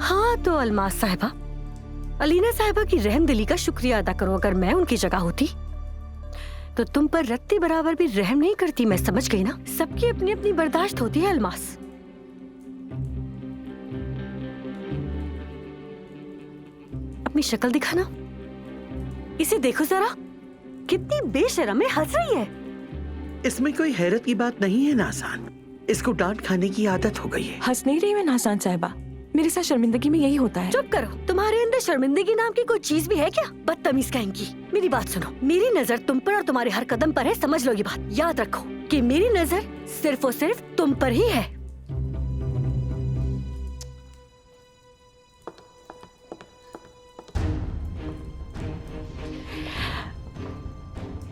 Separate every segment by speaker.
Speaker 1: हाँ तो अलमास साहिबा, अलीना साहिबा की रहमदिली का शुक्रिया अदा करो। अगर मैं उनकी जगह होती तो तुम पर रत्ती बराबर भी रहम नहीं करती। मैं समझ गई ना, सबकी अपनी अपनी बर्दाश्त होती है। अलमास, अपनी शक्ल दिखाना, इसे देखो जरा, कितनी बेशर्म है, हंस रही है।
Speaker 2: इसमें कोई हैरत की बात नहीं है नाज़ान, इसको डांट खाने की आदत हो गई है।
Speaker 3: हंस नहीं रही मैं नाज़ान साहिबा, मेरे साथ शर्मिंदगी में यही होता है।
Speaker 1: चुप करो, तुम्हारे अंदर शर्मिंदगी नाम की कोई चीज भी है क्या? बदतमीज कहेंगी। मेरी बात सुनो, मेरी नजर तुम पर और तुम्हारे हर कदम पर है, समझ लो ये बात। याद रखो कि मेरी नजर सिर्फ और सिर्फ तुम पर ही है।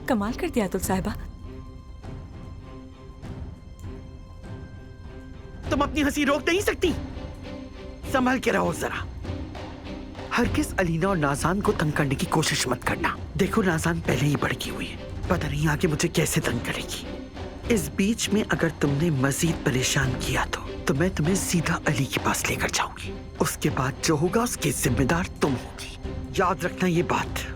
Speaker 3: कमाल कर दिया तुल साहिबा।
Speaker 2: तुम अपनी हंसी रोक नहीं सकती? संभल के रहो जरा। हरगिज़ अलीना और नाज़ान को तंग करने की कोशिश मत करना। देखो नाज़ान पहले ही भड़की हुई है, पता नहीं आगे मुझे कैसे तंग करेगी। इस बीच में अगर तुमने मजीद परेशान किया तो मैं तुम्हें सीधा अली के पास लेकर जाऊंगी। उसके बाद जो होगा उसकी जिम्मेदार तुम होगी, याद रखना ये बात।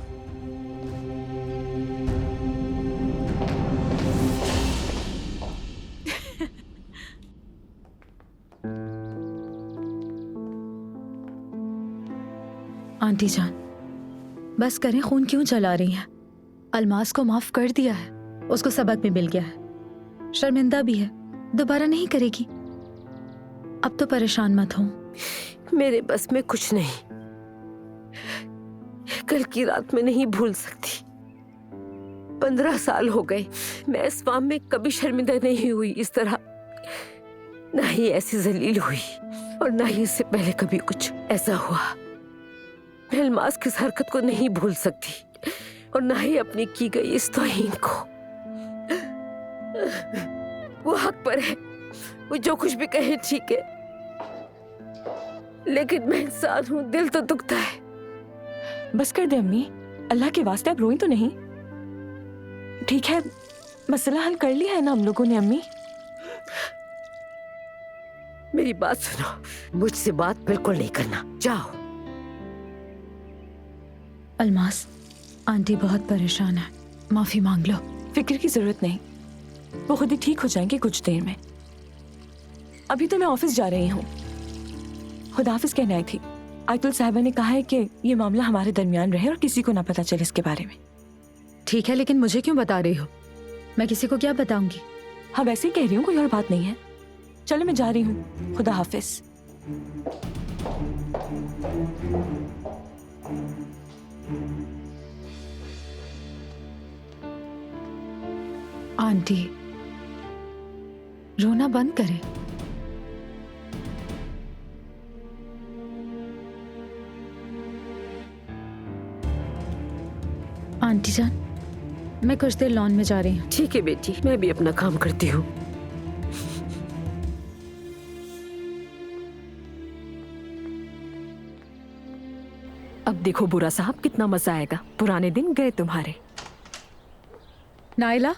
Speaker 4: आंटी जान, बस करें, खून क्यों चला रही हैं? अलमास को माफ कर दिया है, उसको सबक भी मिल गया है, शर्मिंदा भी है, दोबारा नहीं करेगी। अब तो परेशान मत हो।
Speaker 5: मेरे बस में कुछ नहीं, कल की रात में नहीं भूल सकती। 15 साल हो गए, मैं इस फार्म में कभी शर्मिंदा नहीं हुई इस तरह, ना ही ऐसी जलील हुई, और ना ही इससे पहले कभी कुछ ऐसा हुआ। मैं अलमास की इस हरकत को नहीं भूल सकती, और ना ही अपनी की गई इस तौहीन को। वो हक पर है, वो जो कुछ भी कहे ठीक है, लेकिन मैं इंसान हूँ, दिल तो दुखता है।
Speaker 3: बस कर दे अम्मी, अल्लाह के वास्ते अब रोई तो नहीं। ठीक है, मसला हल कर लिया है ना हम लोगों ने अम्मी।
Speaker 5: मेरी बात सुनो, मुझसे बात बिल्कुल नहीं करना, जाओ।
Speaker 4: अलमास, आंटी बहुत परेशान है, माफी मांग लो।
Speaker 3: फिक्र की जरूरत नहीं, वो खुद ही ठीक हो जाएंगे कुछ देर में। अभी तो मैं ऑफिस जा रही हूँ, खुदाफिज कहने आई थी। आयतुल साहिबा ने कहा है कि ये मामला हमारे दरमियान रहे और किसी को ना पता चले इसके बारे में।
Speaker 4: ठीक है, लेकिन मुझे क्यों बता रही हो? मैं किसी को क्या बताऊंगी?
Speaker 3: हाँ वैसे ही कह रही हूँ, कोई और बात नहीं है। चलो मैं जा रही हूँ, खुदा हाफिज।
Speaker 4: आंटी, रोना बंद करें। आंटी जान, मैं कुछ देर लॉन में जा रही हूँ।
Speaker 5: ठीक है बेटी, मैं भी अपना काम करती हूँ।
Speaker 1: अब देखो बुरा साहब, कितना मजा आएगा। पुराने दिन गए तुम्हारे।
Speaker 4: नाइला,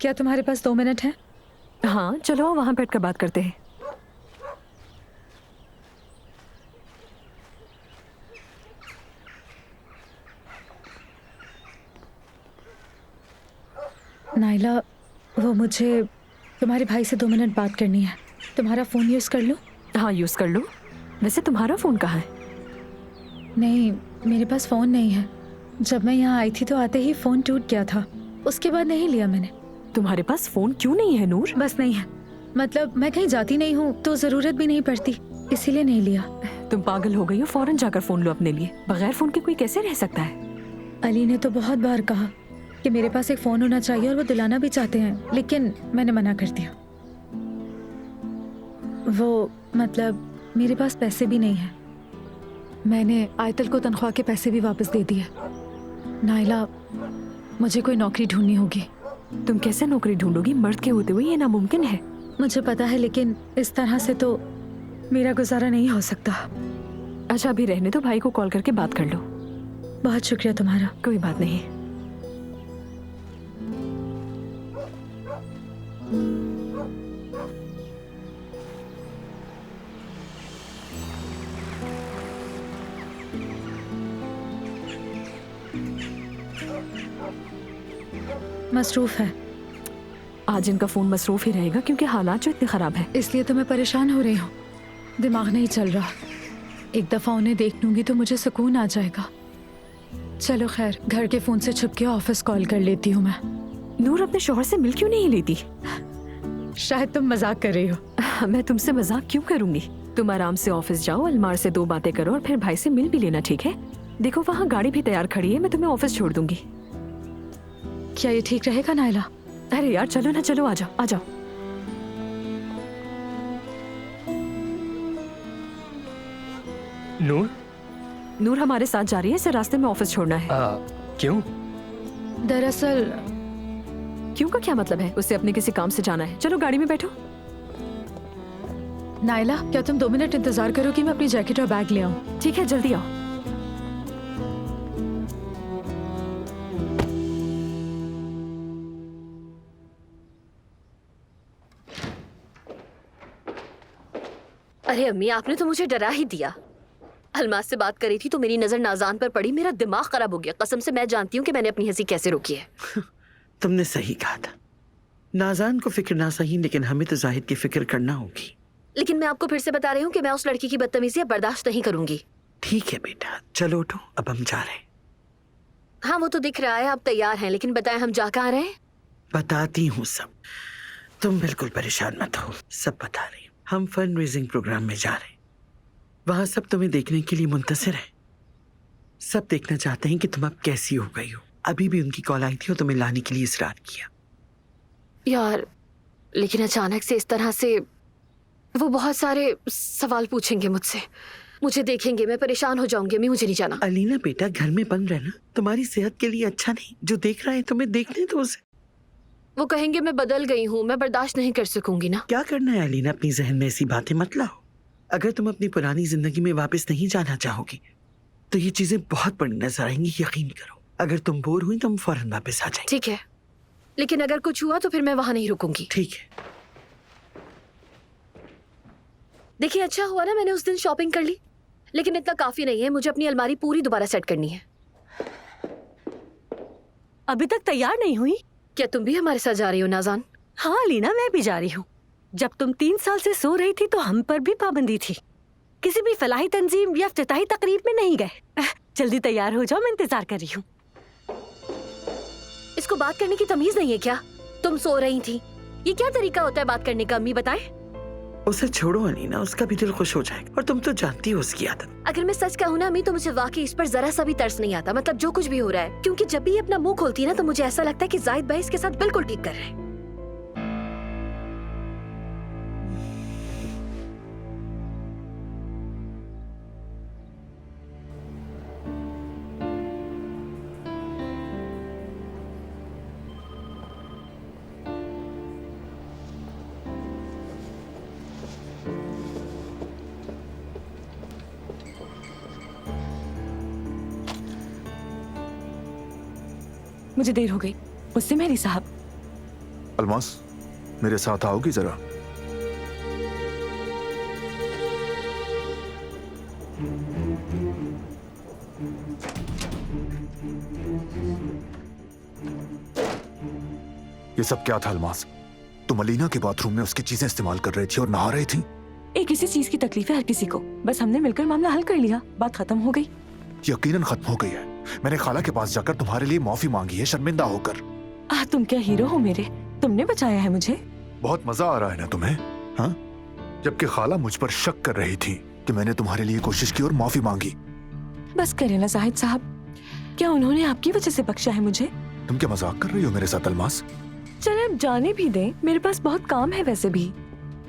Speaker 4: क्या तुम्हारे पास 2 मिनट हैं?
Speaker 1: हाँ चलो वहां बैठकर बात करते हैं।
Speaker 4: नाइला, वो मुझे तुम्हारे भाई से 2 मिनट बात करनी है। तुम्हारा फोन यूज कर लूं?
Speaker 1: हाँ यूज कर लो। वैसे तुम्हारा फोन कहाँ है?
Speaker 4: नहीं, मेरे पास फोन नहीं है। जब मैं यहाँ आई थी तो आते ही फोन टूट गया था, उसके बाद नहीं लिया मैंने।
Speaker 1: तुम्हारे पास फोन क्यों नहीं है नूर?
Speaker 4: बस नहीं है, मतलब मैं कहीं जाती नहीं हूँ तो जरूरत भी नहीं पड़ती, इसीलिए नहीं लिया।
Speaker 1: तुम पागल हो गई हो, फौरन जाकर फोन लो अपने लिए। बगैर फोन के कोई कैसे रह सकता है?
Speaker 4: अली ने तो बहुत बार कहा कि मेरे पास एक फोन होना चाहिए और वो दिलाना भी चाहते हैं, लेकिन मैंने मना कर दिया। वो मतलब मेरे पास पैसे भी नहीं है। मैंने आयतल को तनख्वाह के पैसे भी वापस दे दिए। नाइला, मुझे कोई नौकरी ढूंढनी होगी।
Speaker 1: तुम कैसे नौकरी ढूंढोगी? मर्द के होते हुए ये नामुमकिन है।
Speaker 4: मुझे पता है, लेकिन इस तरह से तो मेरा गुजारा नहीं हो सकता।
Speaker 1: अच्छा अभी रहने दो, भाई को कॉल करके बात कर लो।
Speaker 4: बहुत शुक्रिया तुम्हारा।
Speaker 1: कोई बात नहीं।
Speaker 4: मसरूफ है,
Speaker 3: आज इनका फोन मसरूफ ही रहेगा क्योंकि हालात जो इतने खराब है।
Speaker 4: इसलिए तो मैं परेशान हो रही हूँ। दिमाग नहीं चल रहा। एक दफा उन्हें देख लूंगी तो मुझे सुकून आ जाएगा। चलो खैर, घर के फोन से छुप के ऑफिस कॉल कर लेती हूँ मैं।
Speaker 3: नूर अपने शौहर से मिल क्यों नहीं लेती?
Speaker 4: शायद तुम मजाक कर रही हो।
Speaker 3: मैं तुमसे मजाक क्यों करूंगी? तुम आराम से ऑफिस जाओ, अलमार से 2 बातें करो और फिर भाई से मिल भी लेना, ठीक है? देखो वहाँ गाड़ी भी तैयार खड़ी है, मैं तुम्हें ऑफिस छोड़ दूंगी।
Speaker 4: क्या ये ठीक रहेगा नायला?
Speaker 3: अरे यार चलो ना, चलो आ जाओ आ जाओ।
Speaker 6: नूर?
Speaker 3: नूर हमारे साथ जा रही है, इसे रास्ते में ऑफिस छोड़ना है।
Speaker 6: क्यों?
Speaker 4: दरअसल
Speaker 3: क्यों का क्या मतलब है? उसे अपने किसी काम से जाना है। चलो गाड़ी में बैठो।
Speaker 4: नायला, क्या तुम 2 मिनट इंतजार करो कि मैं अपनी जैकेट और बैग ले आऊं?
Speaker 3: ठीक है, जल्दी आओ।
Speaker 5: अरे अम्मी, आपने तो मुझे डरा ही दिया। अलमास से बात करी थी तो मेरी नजर नाजान पर पड़ी, मेरा दिमाग खराब हो गया। कसम से मैं जानती हूँ कि मैंने अपनी हंसी कैसे रोकी है।
Speaker 2: तुमने सही कहा था। नाजान को फिक्र ना सही, लेकिन हमें तो जाहिद की फिक्र करना होगी।
Speaker 5: लेकिन मैं आपको फिर से बता रही हूँ कि मैं उस लड़की की बदतमीजी बर्दाश्त नहीं करूंगी।
Speaker 2: ठीक है बेटा, चलो उठो, अब हम जा रहे हैं।
Speaker 5: हाँ वो तो दिख रहा है, आप तैयार हैं, लेकिन बताएं हम जा कहाँ रहे हैं?
Speaker 2: बताती हूँ सब, तुम बिल्कुल परेशान मत हो, सब बता रही हूँ। हम फंड रेजिंग प्रोग्राम में जा रहे हैं। वहां सब तुम्हें देखने के लिए मुंतसिर है। सब देखना चाहते हैं कि तुम अब कैसी हो गई हो। अभी भी उनकी कॉल आई थी और तुम्हें लाने के लिए इसरार किया।
Speaker 5: यार लेकिन अचानक से इस तरह से वो बहुत सारे सवाल पूछेंगे मुझसे, मुझे देखेंगे, मैं परेशान हो जाऊंगी। मैं मुझे नहीं जाना।
Speaker 2: अलीना बेटा, घर में बंद रहना तुम्हारी सेहत के लिए अच्छा नहीं। जो देख रहा है तुम्हें देखने दो उसे।
Speaker 5: वो कहेंगे मैं बदल गई हूँ, मैं बर्दाश्त नहीं कर सकूंगी ना।
Speaker 2: क्या करना है अलीना, अपनी जहन में ऐसी बातें मत लाओ। अगर तुम अपनी पुरानी जिंदगी में वापस नहीं जाना चाहोगी तो ये चीजें बहुत बड़ी नजर आएंगी, यकीन करो। अगर तुम बोर हुई तो हम फौरन वापस आ जाएंगे।
Speaker 5: ठीक है, लेकिन अगर कुछ हुआ तो फिर मैं वहां नहीं रुकूंगी।
Speaker 2: ठीक है।
Speaker 5: देखिए अच्छा हुआ ना मैंने उस दिन शॉपिंग कर ली, लेकिन इतना काफी नहीं है। मुझे अपनी अलमारी पूरी दोबारा सेट करनी है।
Speaker 1: अभी तक तैयार नहीं हुई?
Speaker 5: क्या तुम भी हमारे साथ जा रही हो नाज़ान?
Speaker 1: हाँ अलीना, मैं भी जा रही हूँ। जब तुम 3 साल से सो रही थी तो हम पर भी पाबंदी थी। किसी भी फलाही तंजीम या इफ्तिताही तकरीब में नहीं गए। जल्दी तैयार हो जाओ, मैं इंतजार कर रही हूँ।
Speaker 5: इसको बात करने की तमीज नहीं है क्या? तुम सो रही थी, ये क्या तरीका होता है बात करने का? अम्मी बताएं।
Speaker 2: उसे छोड़ो अलीना, उसका भी दिल खुश हो जाएगा। और तुम तो जानती हो उसकी आदत।
Speaker 5: अगर मैं सच कहूँ ना अम्मी, तो मुझे वाकई इस पर जरा सा भी तरस नहीं आता। मतलब जो कुछ भी हो रहा है, क्योंकि जब भी ये अपना मुंह खोलती है ना तो मुझे ऐसा लगता है कि जाहिद भाई इसके साथ बिल्कुल ठीक कर रहे हैं।
Speaker 3: मुझे देर हो गई, मुझसे मेरी साहब।
Speaker 7: अलमास, मेरे साथ आओगी जरा? ये सब क्या था अलमास? तुम अलीना के बाथरूम में उसकी चीजें इस्तेमाल कर रही थी और नहा रही थी।
Speaker 3: एक किसी चीज की तकलीफ है हर किसी को, बस हमने मिलकर मामला हल कर लिया, बात खत्म हो गई।
Speaker 7: यकीनन खत्म हो गई है। मैंने खाला के पास जाकर तुम्हारे लिए माफी मांगी है, शर्मिंदा होकर।
Speaker 3: तुम क्या हीरो हो मेरे? तुमने बचाया है मुझे।
Speaker 7: बहुत मजा आ रहा है ना तुम्हें? हाँ, जबकि खाला मुझ पर शक कर रही थी कि मैंने तुम्हारे लिए कोशिश की और माफी मांगी।
Speaker 3: बस करें ना जाहिद साहब, क्या उन्होंने आपकी वजह से बख्शा है मुझे?
Speaker 7: तुम क्या मजाक कर रही हो मेरे साथ अलमास?
Speaker 3: चले अब जाने भी दें, मेरे पास बहुत काम है वैसे भी।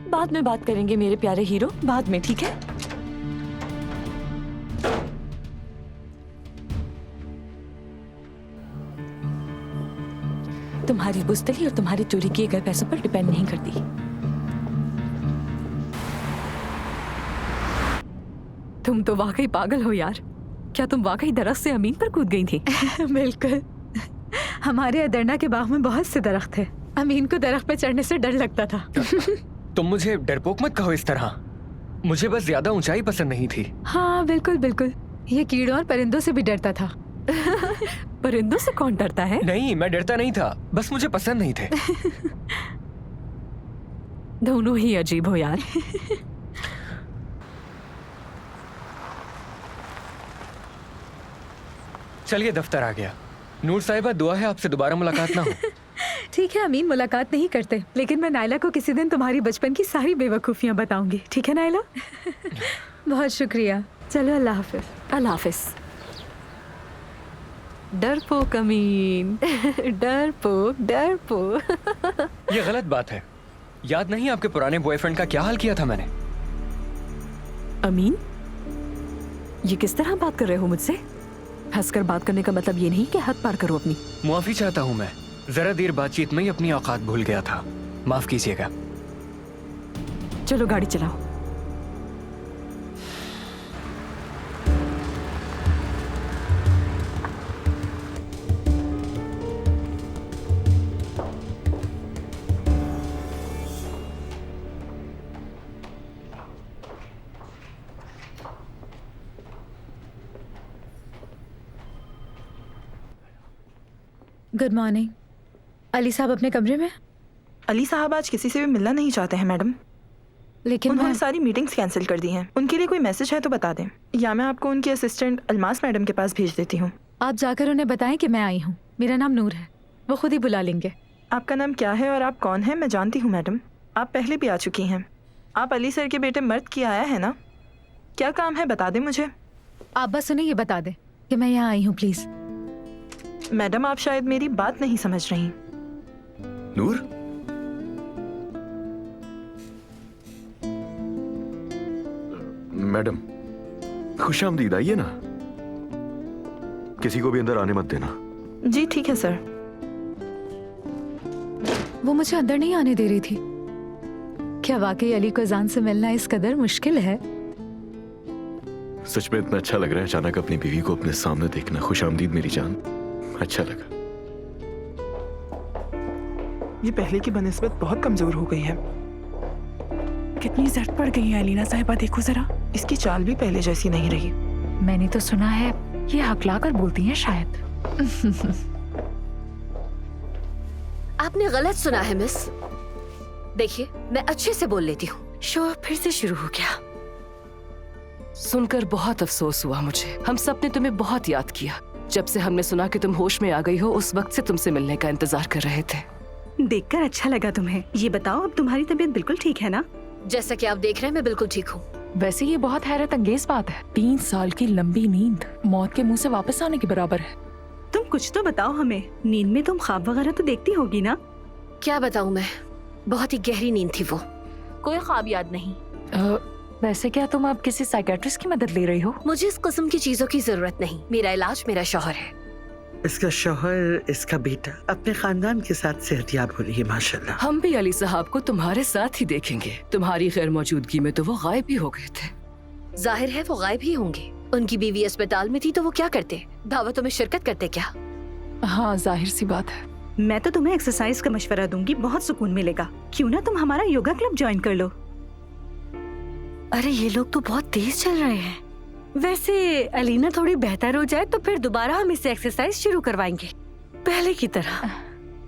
Speaker 3: बाद में बात करेंगे मेरे प्यारे हीरो, बाद में, ठीक है? तुम्हारी बुज़दिली और तुम्हारे चोरी किए गए पैसों पर डिपेंड नहीं करती। तुम तो वाकई पागल हो यार। क्या तुम वाकई दरख्त से अमीन पर कूद गई थी?
Speaker 4: बिल्कुल। हमारे अदरना के बाग में बहुत से दरख्त थे। अमीन को दरख्त पे चढ़ने से डर लगता था।
Speaker 6: तुम मुझे डरपोक मत कहो इस तरह। मुझे बस ज्यादा ऊंचाई पसंद नहीं थी।
Speaker 3: हाँ बिल्कुल बिल्कुल,
Speaker 4: ये कीड़ों और परिंदों से भी डरता था।
Speaker 3: परिंदों से कौन डरता है?
Speaker 6: नहीं, मैं डरता नहीं था, बस मुझे पसंद नहीं थे।
Speaker 3: दोनों ही अजीब हो यार।
Speaker 6: चलिए, दफ्तर आ गया। नूर साहिबा, दुआ है आपसे दोबारा मुलाकात ना हो।
Speaker 4: ठीक है अमीन, मुलाकात नहीं करते, लेकिन मैं नायला को किसी दिन तुम्हारी बचपन की सारी बेवकूफियां बताऊंगी। ठीक है नायला? बहुत शुक्रिया। चलो, अल्लाह हाफिज।
Speaker 3: अल्लाह हाफिज। डरपोक अमीन। डरपोक डरपोक।
Speaker 6: ये गलत बात है। याद नहीं आपके पुराने बॉयफ्रेंड का क्या हाल किया था मैंने?
Speaker 3: अमीन, ये किस तरह बात कर रहे हो मुझसे? हंसकर बात करने का मतलब ये नहीं कि हद पार करो अपनी।
Speaker 6: मुआफी चाहता हूँ मैं, जरा देर बातचीत में ही अपनी औकात भूल गया था, माफ कीजिएगा।
Speaker 3: चलो गाड़ी चलाओ।
Speaker 4: Good morning. अली साहब अपने कमरे में?
Speaker 8: अली साहब आज किसी से भी मिलना नहीं चाहते हैं मैडम।
Speaker 4: लेकिन
Speaker 8: उन्होंने सारी मीटिंग्स कैंसिल कर दी हैं। उनके लिए कोई मैसेज है तो बता दें, या मैं आपको उनकी असिस्टेंट अलमास मैडम के पास भेज देती हूँ।
Speaker 4: आप जाकर उन्हें बताएं कि मैं आई हूँ। मेरा नाम नूर है, वो खुद ही बुला लेंगे।
Speaker 8: आपका नाम क्या है और आप कौन हैं? मैं जानती हूँ मैडम, आप पहले भी आ चुकी हैं। आप अली सर के बेटे मर्द की आया है ना? क्या काम है बता दें मुझे।
Speaker 4: आप बस उन्हें ये बता दें कि मैं यहाँ आई हूँ, प्लीज।
Speaker 8: मैडम, आप शायद मेरी बात नहीं समझ रही।
Speaker 9: नूर, मैडम खुशामदीद, आइए ना। किसी को भी अंदर आने मत देना।
Speaker 8: जी ठीक है सर।
Speaker 4: वो मुझे अंदर नहीं आने दे रही थी। क्या वाकई अली को अजान से मिलना इस कदर मुश्किल है?
Speaker 9: सच में इतना अच्छा लग रहा है अचानक अपनी बीवी को अपने सामने देखना। खुशामदीद मेरी जान, अच्छा लगा।
Speaker 8: ये पहले की बनिस्बत बहुत कमजोर हो गई है।
Speaker 10: कितनी जर्द पड़ गई है अलीना साहिबा, देखो जरा।
Speaker 8: इसकी चाल भी पहले जैसी नहीं रही।
Speaker 10: मैंने तो सुना है ये हकला कर बोलती हैं शायद।
Speaker 5: आपने गलत सुना है मिस। देखिए, मैं अच्छे से बोल लेती हूँ।
Speaker 1: शो फिर से शुरू हो गया।
Speaker 11: सुनकर बहुत अफसोस हुआ मुझे। हम सब ने तुम्हें बहुत याद किया। जब से हमने सुना कि तुम होश में आ गई हो, उस वक्त से तुमसे मिलने का इंतजार कर रहे थे।
Speaker 10: देखकर अच्छा लगा तुम्हें। ये बताओ, अब तुम्हारी तबीयत बिल्कुल ठीक है ना?
Speaker 5: जैसा कि आप देख रहे हैं, मैं बिल्कुल ठीक हूँ।
Speaker 11: वैसे ये बहुत हैरत अंगेज बात है। 3 साल की लंबी नींद मौत के मुंह से वापस आने के बराबर है।
Speaker 10: तुम कुछ तो बताओ हमें। नींद में तुम ख्वाब वगैरह तो देखती होगी ना?
Speaker 5: क्या बताऊँ मैं, बहुत ही गहरी नींद थी वो। कोई ख्वाब याद नहीं।
Speaker 11: वैसे क्या तुम अब किसी साइकियाट्रिस्ट की मदद ले रही हो?
Speaker 5: मुझे इस किस्म की चीजों की जरूरत नहीं। मेरा इलाज मेरा शौहर है।
Speaker 2: इसका शौहर, इसका बेटा अपने खानदान के साथ सेहतियाब हो रही है माशाल्लाह।
Speaker 11: हम भी अली साहब को तुम्हारे साथ ही देखेंगे। तुम्हारी गैर मौजूदगी में तो वो गायब ही हो गए थे।
Speaker 5: जाहिर है वो गायब ही होंगे। उनकी बीवी अस्पताल में थी तो वो क्या करते? दावतों में शिरकत करते क्या?
Speaker 11: हाँ, जाहिर सी बात है।
Speaker 10: मैं तो तुम्हें एक्सरसाइज का मशवरा दूंगी, बहुत सुकून मिलेगा। क्यों ना तुम हमारा योगा क्लब ज्वाइन कर लो।
Speaker 1: अरे ये लोग तो बहुत तेज चल रहे हैं। वैसे अलीना थोड़ी बेहतर हो जाए तो फिर दोबारा हम इसे एक्सरसाइज शुरू करवाएंगे, पहले की तरह।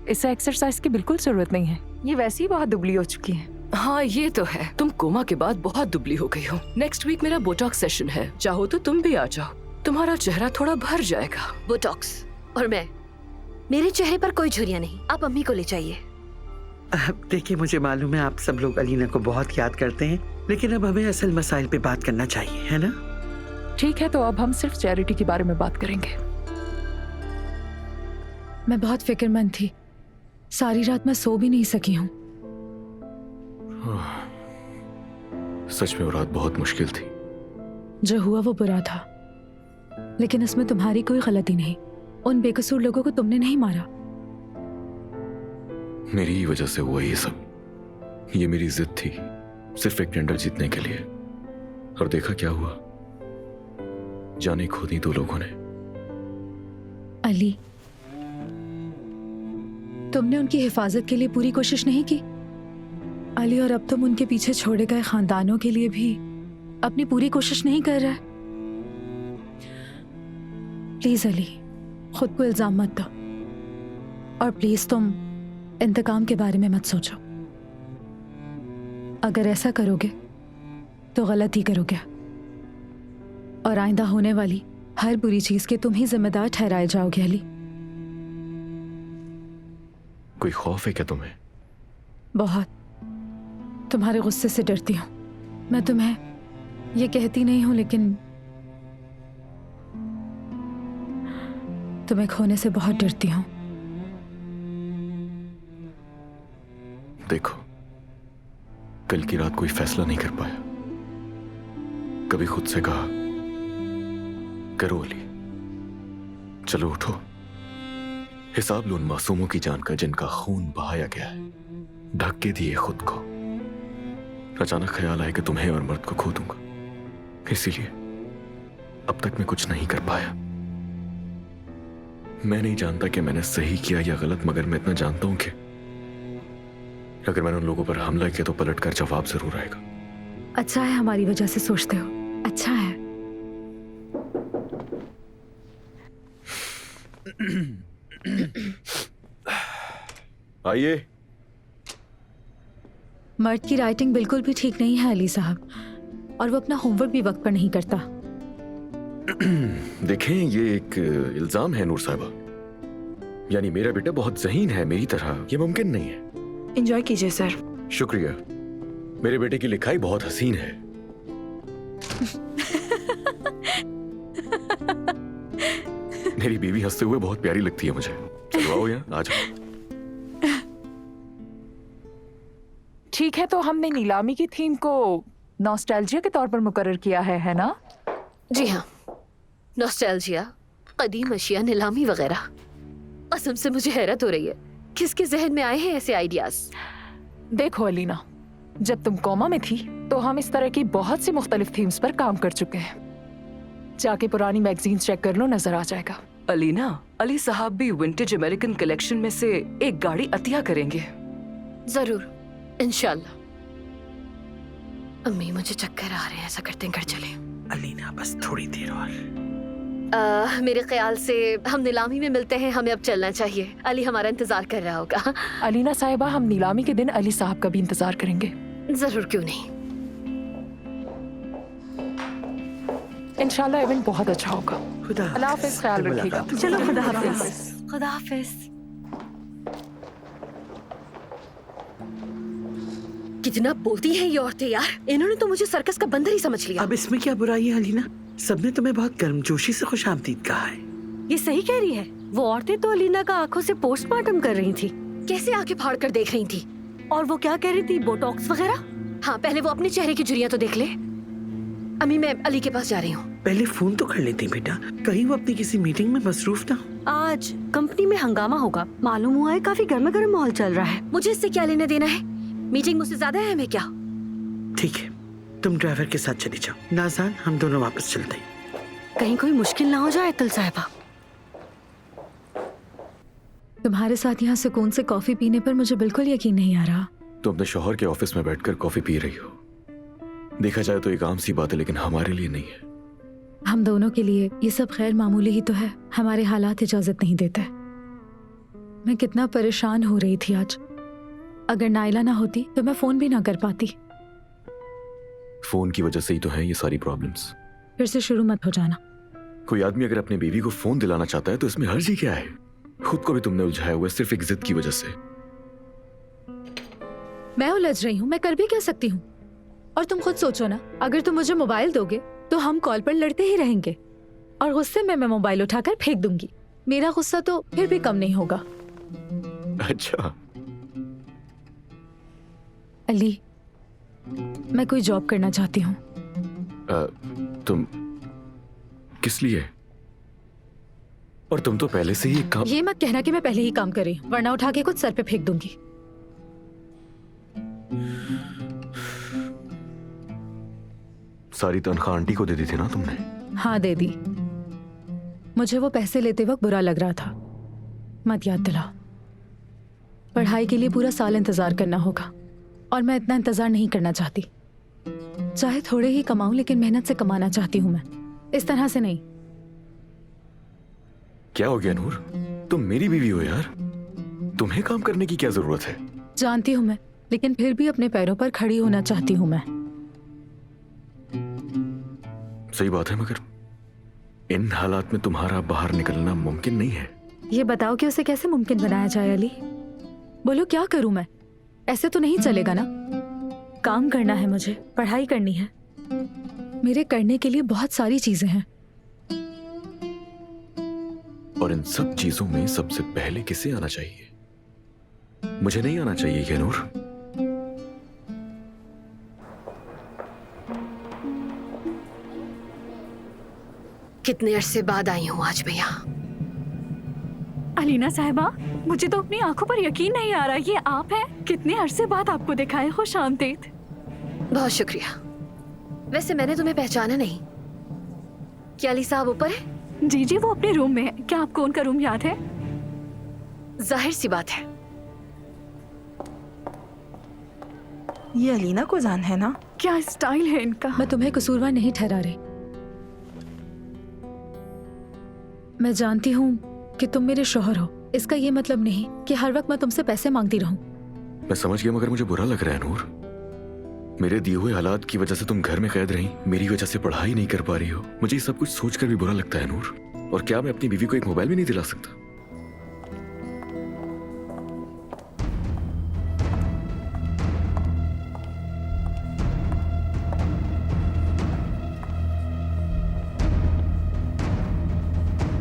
Speaker 11: इसे एक्सरसाइज की बिल्कुल जरूरत नहीं है। ये वैसे ही बहुत दुबली हो चुकी है। हाँ ये तो है, तुम कोमा के बाद बहुत दुबली हो गई हो। नेक्स्ट वीक मेरा बोटॉक्स सेशन है, चाहो तो तुम भी आ जाओ। तुम्हारा चेहरा थोड़ा भर जाएगा।
Speaker 5: बोटॉक्स और मैं, मेरे चेहरे पर कोई झुर्रियां नहीं। आप अम्मी को ले जाइए।
Speaker 2: देखिए, मुझे मालूम है आप सब लोग अलीना को बहुत याद करते हैं, लेकिन अब हमें असल मसाइल पे बात करना चाहिए, है ना?
Speaker 11: ठीक है, तो अब हम सिर्फ चैरिटी के बारे में बात करेंगे।
Speaker 4: मैं बहुत फिक्रमंद थी। सारी रात मैं सो भी नहीं सकी हूँ।
Speaker 9: सच में वो रात बहुत मुश्किल थी।
Speaker 4: जो हुआ वो बुरा था, लेकिन इसमें तुम्हारी कोई गलती नहीं। उन बेकसूर लोगों को तुमने नहीं मारा।
Speaker 9: मेरी ही वजह से हुआ ये सब। ये मेरी जिद थी, सिर्फ एक टेंडर जीतने के लिए। और देखा क्या हुआ, जाने खो दी 2 लोगों ने।
Speaker 4: अली, तुमने उनकी हिफाजत के लिए पूरी कोशिश नहीं की? अली, और अब तुम उनके पीछे छोड़े गए खानदानों के लिए भी अपनी पूरी कोशिश नहीं कर रहे? प्लीज अली, खुद को इल्जाम मत दो, और प्लीज तुम इंतकाम के बारे में मत सोचो। अगर ऐसा करोगे तो गलत ही करोगे, और आइंदा होने वाली हर बुरी चीज के तुम ही जिम्मेदार ठहराए जाओगे अली।
Speaker 9: कोई खौफ है क्या तुम्हें?
Speaker 4: बहुत। तुम्हारे गुस्से से डरती हूँ। मैं तुम्हें ये कहती नहीं हूं, लेकिन तुम्हें खोने से बहुत डरती हूँ।
Speaker 9: देखो, कल की रात कोई फैसला नहीं कर पाया। कभी खुद से कहा, करो अली, चलो उठो, हिसाब लो उन मासूमों की जान का जिनका खून बहाया गया है। ढक के दिए खुद को। अचानक ख्याल आया कि तुम्हें और मर्द को खो दूंगा, इसीलिए अब तक मैं कुछ नहीं कर पाया। मैं नहीं जानता कि मैंने सही किया या गलत, मगर मैं इतना जानता हूं कि अगर मैंने उन लोगों पर हमला किया तो पलट कर जवाब जरूर आएगा।
Speaker 4: अच्छा है हमारी वजह से सोचते हो, अच्छा है।
Speaker 9: आइए।
Speaker 4: मर्द की राइटिंग बिल्कुल भी ठीक नहीं है अली साहब, और वो अपना होमवर्क भी वक्त पर नहीं करता।
Speaker 9: देखें, ये एक इल्जाम है नूर साहिबा। यानी मेरा बेटा बहुत ज़हीन है मेरी तरह, ये मुमकिन नहीं है।
Speaker 8: एंजॉय कीजिए सर।
Speaker 9: शुक्रिया। मेरे बेटे की लिखाई बहुत हसीन है। मेरी बीवी हंसते हुए बहुत प्यारी लगती है मुझे। चलो आओ यहाँ, आ जाओ।
Speaker 11: ठीक है, तो हमने नीलामी की थीम को नॉस्टैल्जिया के तौर पर मुकर्रर किया है ना?
Speaker 5: जी हाँ, नॉस्टैल्जिया, कदीम अशिया, नीलामी वगैरह। कसम से मुझे हैरत हो रही है, किसके जहन में आए हैं ऐसे आइडियाज?
Speaker 11: देखो अलीना, जब तुम कोमा में थी तो हम इस तरह की बहुत सी मुख्तलिफ थीम्स पर काम कर चुके हैं। जाके पुरानी मैगजीन्स चेक कर लो, नजर आ जाएगा।
Speaker 12: अलीना, अली साहब भी विंटेज अमेरिकन कलेक्शन में से एक गाड़ी अतिया करेंगे।
Speaker 5: जरूर, इंशाल्लाह। अम्मी, मुझे चक्कर आ रहे हैं, ऐसा करते हैं घर चले।
Speaker 2: अलीना, बस थोड़ी देर और।
Speaker 5: मेरे ख्याल से हम नीलामी में मिलते हैं, हमें अब चलना चाहिए। अली हमारा इंतजार कर रहा होगा।
Speaker 11: अलीना साहिबा, हम नीलामी के दिन अली साहब का भी इंतजार करेंगे।
Speaker 5: जरूर, क्यों नहीं।
Speaker 11: इंशाल्लाह इवेंट बहुत अच्छा होगा।
Speaker 2: खुदा
Speaker 11: अल्लाह हाफिज़, ख्याल रखिएगा।
Speaker 10: चलो, खुदा हाफिज़।
Speaker 1: खुदा हाफिज।
Speaker 5: कितना बोलती हैं ये औरतें यार, इन्होंने तो मुझे सर्कस का बंदर ही समझ लिया।
Speaker 2: अब इसमें क्या बुराई है अलीना? सबने तुम्हें बहुत गर्मजोशी से खुशामदीद कहा है।
Speaker 1: ये सही कह रही है। वो औरतें तो अलीना का आंखों से पोस्टमार्टम कर रही थी।
Speaker 5: कैसे आंखें फाड़ कर देख रही थी?
Speaker 1: और वो क्या कह रही थी, बोटॉक्स वगैरह?
Speaker 5: हाँ, पहले वो अपने चेहरे की झुर्रियां तो देख ले। अम्मी, मैं अली के पास जा रही हूँ।
Speaker 2: पहले फोन तो कर लेती बेटा, कहीं वो अपनी किसी मीटिंग में मसरूफ ना हो।
Speaker 1: आज कंपनी में हंगामा होगा, मालूम हुआ है काफी गर्मा गर्म माहौल चल रहा है।
Speaker 5: मुझे इससे क्या लेना देना है? मीटिंग मुझसे ज्यादा अहम है क्या?
Speaker 2: ठीक है, तुम ड्राइवर के साथ चली जाओ। नाज़ान, हम दोनों वापस चलते हैं।
Speaker 1: कहीं कोई मुश्किल ना हो जाए तुल साहिबा।
Speaker 4: तुम्हारे साथ यहाँ सुकून से कॉफी पीने पर मुझे बिल्कुल यकीन नहीं आ रहा।
Speaker 9: तुम अपने शौहर के ऑफिस में बैठकर कॉफी पी रही हो। देखा जाए तो एक आम सी बात है, लेकिन हमारे लिए नहीं है।
Speaker 4: हम दोनों के लिए ये सब खैर मामूली ही तो है। हमारे हालात इजाजत नहीं देते। मैं कितना परेशान हो रही थी आज। अगर नाइला ना होती तो मैं फोन भी ना कर पाती।
Speaker 9: फोन की वजह से ही तो है ये सारी प्रॉब्लम्स।
Speaker 4: फिर से शुरू मत हो जाना।
Speaker 9: कोई आदमी अगर अपनी बीवी को फोन दिलाना चाहता है तो इसमें हर्ज ही क्या है? खुद को भी तुमने उलझाया हुआ है सिर्फ एक जिद की वजह से।
Speaker 4: मैं उलझ रही हूँ, मैं कर भी क्या सकती हूँ? और तुम खुद सोचो ना, अगर तुम मुझे मोबाइल दोगे तो हम कॉल पर लड़ते ही रहेंगे, और गुस्से में मैं मोबाइल उठाकर फेंक दूंगी। मेरा गुस्सा तो फिर भी कम नहीं होगा।
Speaker 9: अच्छा
Speaker 4: अली, मैं कोई जॉब करना चाहती हूँ।
Speaker 9: तुम किस लिए? और तुम तो पहले से ही काम।
Speaker 4: ये मत कहना कि मैं पहले ही काम कर रही हूँ, वरना उठा के कुछ सर पे फेंक दूंगी।
Speaker 9: सारी तनख्वाह आंटी को दे दी थी ना तुमने?
Speaker 4: हाँ, दे दी। मुझे वो पैसे लेते वक्त बुरा लग रहा था। मत याद दिलाओ। पढ़ाई के लिए पूरा साल इंतजार करना होगा, और मैं इतना इंतजार नहीं करना चाहती। चाहे थोड़े ही कमाऊं, लेकिन मेहनत से कमाना चाहती हूँ मैं, इस तरह से नहीं।
Speaker 9: क्या हो गया नूर? तुम मेरी बीवी हो यार, तुम्हें काम करने की क्या जरूरत है?
Speaker 4: जानती हूँ मैं, लेकिन फिर भी अपने पैरों पर खड़ी होना चाहती हूँ मैं।
Speaker 9: सही बात है, मगर इन हालात में तुम्हारा बाहर निकलना मुमकिन नहीं है।
Speaker 4: ये बताओ कि उसे कैसे मुमकिन बनाया जाए अली? बोलो क्या करूं मैं? ऐसे तो नहीं चलेगा ना। काम करना है मुझे, पढ़ाई करनी है, मेरे करने के लिए बहुत सारी चीजें हैं।
Speaker 9: और इन सब चीजों में सबसे पहले किसे आना चाहिए? मुझे नहीं आना चाहिए क्या नूर?
Speaker 5: कितने अरसे बाद आई हूँ आज मैं यहाँ।
Speaker 10: अलीना साहिबा, मुझे तो अपनी आंखों पर यकीन नहीं आ रहा, ये आप हैं? कितने अरसे बाद आपको देखा है, खुश आमदीद।
Speaker 5: बहुत शुक्रिया। वैसे मैंने तुम्हें पहचाना नहीं। क्या अली साहब ऊपर है?
Speaker 10: जी जी, वो अपने रूम में है। क्या आपको उनका रूम याद है?
Speaker 5: जाहिर सी बात है।
Speaker 8: ये अलीना को जान है ना?
Speaker 10: क्या स्टाइल है इनका।
Speaker 4: मैं तुम्हें कसूरवार नहीं ठहरा रही। मैं जानती हूँ कि तुम मेरे शौहर हो, इसका ये मतलब नहीं कि हर वक्त मैं तुमसे पैसे मांगती रहूं।
Speaker 9: मैं समझ गया, मगर मुझे बुरा लग रहा है नूर। मेरे दिए हुए हालात की वजह से तुम घर में कैद रही, मेरी वजह से पढ़ाई नहीं कर पा रही हो। मुझे ये सब कुछ सोचकर भी बुरा लगता है नूर। और क्या मैं अपनी बीवी को एक मोबाइल भी नहीं दिला सकता?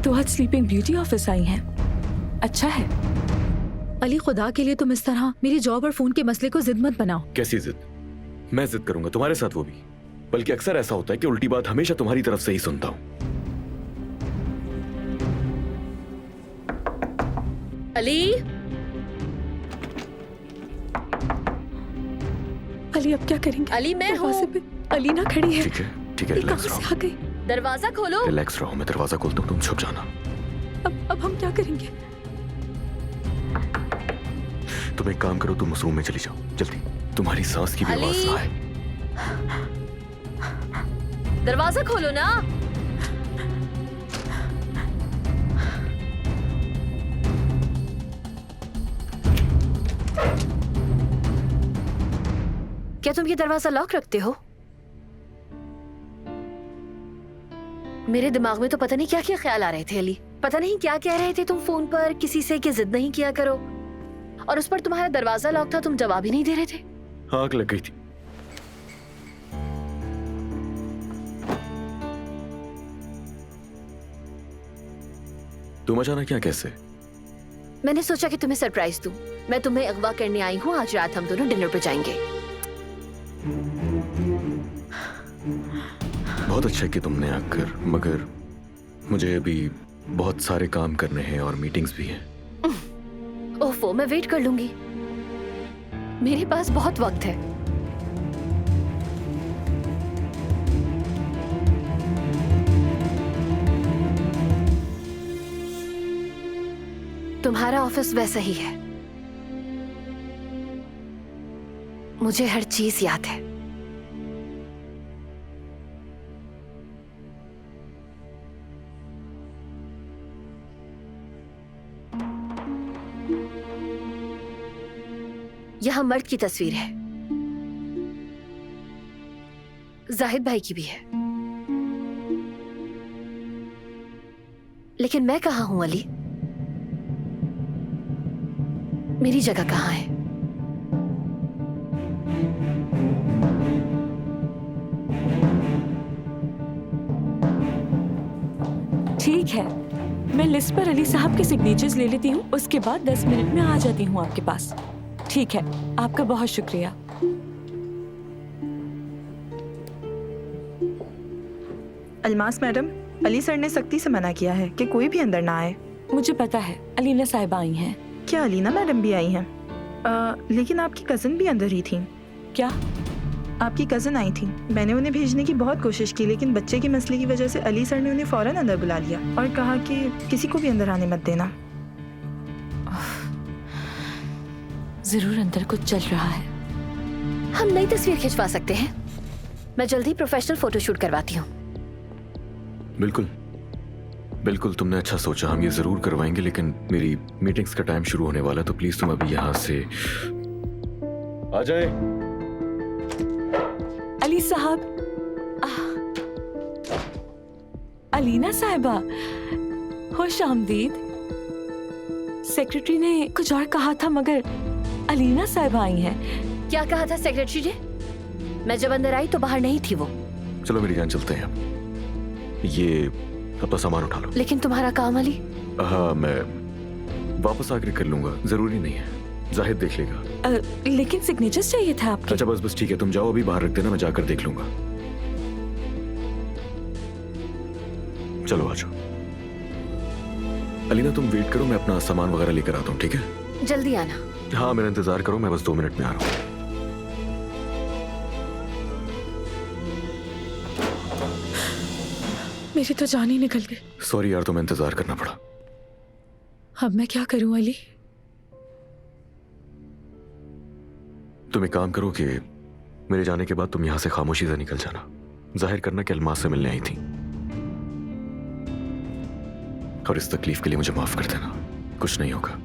Speaker 3: तो आज स्लीपिंग ब्यूटी ऑफिस आई हैं। अच्छा है।
Speaker 4: अली, खुदा के लिए तुम इस तरह मेरी जॉब और फोन के मसले को जिद मत बनाओ।
Speaker 9: कैसी जिद? मैं जिद करूंगा तुम्हारे साथ, वो भी। बल्कि अक्सर ऐसा होता है कि उल्टी बात हमेशा तुम्हारी तरफ से ही सुनता हूं।
Speaker 5: अली,
Speaker 3: अली अब क्या करेंगे?
Speaker 5: अली मैं हूँ।
Speaker 3: दरवाजे पे अलीना खड़ी है।
Speaker 9: ठीक है, ठीक है,
Speaker 3: ये
Speaker 9: रिलैक्स
Speaker 3: कहाँ से
Speaker 9: रहो।
Speaker 3: आ गई?
Speaker 5: दरवाजा खोलो।
Speaker 9: रिलैक्स रहो, मैं दरवाजा खोलता हूँ, तुम छुप जाना।
Speaker 3: अब हम क्या करेंगे?
Speaker 9: तुम एक काम करो, तुम उस रूम में चली जाओ जल्दी। तुम्हारी सांस की भी आवाज ना आए।
Speaker 5: दरवाजा खोलो ना। क्या तुम ये दरवाजा लॉक रखते हो? मेरे दिमाग में तो पता नहीं क्या क्या ख्याल आ रहे थे अली। पता नहीं क्या कह रहे थे तुम फोन पर किसी से कि जिद नहीं किया करो, और उस पर तुम्हारा दरवाजा लॉक था, तुम जवाब ही नहीं दे रहे थे।
Speaker 9: आग लग गई थी। तुम अचानक क्या, कैसे?
Speaker 5: मैंने सोचा कि तुम्हें सरप्राइज दूं। मैं तुम्हें अगवा करने आई हूँ। आज रात हम दोनों डिनर पे जाएंगे।
Speaker 9: बहुत अच्छा कि तुमने आकर, मगर मुझे अभी बहुत सारे काम करने हैं और मीटिंग्स भी हैं।
Speaker 5: ओफो, मैं वेट कर लूंगी। मेरे पास बहुत वक्त है। तुम्हारा ऑफिस वैसा ही है। मुझे हर चीज याद है। यहां मर्द की तस्वीर है, जाहिद भाई की भी है। लेकिन मैं कहां हूं अली? मेरी जगह कहां है?
Speaker 3: ठीक है, मैं लिस्ट पर अली साहब के सिग्नेचर्स ले लेती हूँ, उसके बाद 10 मिनट में आ जाती हूँ आपके पास। ठीक है, आपका बहुत शुक्रिया।
Speaker 8: अलमास मैडम, अली सर ने सख्ती से मना किया है कि कोई भी अंदर ना आए।
Speaker 3: मुझे पता है, अलीना साहिबा आई हैं।
Speaker 8: क्या अलीना मैडम भी आई हैं? लेकिन आपकी कज़न भी अंदर ही थी।
Speaker 3: क्या?
Speaker 8: आपकी कज़न आई थी। मैंने उन्हें भेजने की बहुत कोशिश की, लेकिन बच्चे के मसले की वजह से अली सर ने उन्हें फौरन अंदर बुला लिया और कहा कि किसी को भी अंदर आने मत देना।
Speaker 3: जरूर अंदर कुछ चल रहा है।
Speaker 5: हम नई तस्वीर खिंचवा सकते हैं। मैं जल्दी प्रोफेशनल फोटो शूट करवाती हूँ।
Speaker 9: बिल्कुल, बिल्कुल तुमने अच्छा सोचा, हम ये जरूर करवाएंगे, लेकिन मेरी मीटिंग्स का टाइम शुरू होने वाला है, तो प्लीज तुम अभी यहाँ से आ जाए।
Speaker 3: अली साहब, अलीना साहिबा, खुश आमदीद। सेक्रेटरी ने कुछ और कहा था, मगर अलीना साहिबा आई हैं।
Speaker 5: क्या कहा था सेक्रेटरी ने? मैं जब अंदर आई तो बाहर नहीं थी वो।
Speaker 9: चलो मेरी जान, चलते हैं। ये अपना सामान उठा लो।
Speaker 5: लेकिन तुम्हारा काम अली?
Speaker 9: हाँ, मैं वापस आकर कर लूंगा, जरूरी नहीं है, जाहिद देख लेगा।
Speaker 3: लेकिन सिग्नेचर्स चाहिए था आपके।
Speaker 9: अच्छा बस ठीक है, तुम जाओ, अभी बाहर रख देना, मैं जाकर देख लूंगा। चलो आ जाओ। अलीना तुम वेट करो, मैं अपना सामान वगैरह लेकर आता हूँ, ठीक है?
Speaker 5: जल्दी आना।
Speaker 9: हाँ मेरा इंतजार करो, मैं बस 2 मिनट में आ रहा हूँ।
Speaker 3: मेरी तो जान ही निकल गई।
Speaker 9: सॉरी यार, तुम्हें इंतजार करना पड़ा।
Speaker 3: अब मैं क्या करूं अली?
Speaker 9: तुम एक काम करो कि मेरे जाने के बाद तुम यहाँ से खामोशी से निकल जाना, जाहिर करना कि अलमास से मिलने आई थी, और इस तकलीफ के लिए मुझे माफ कर देना, कुछ नहीं होगा।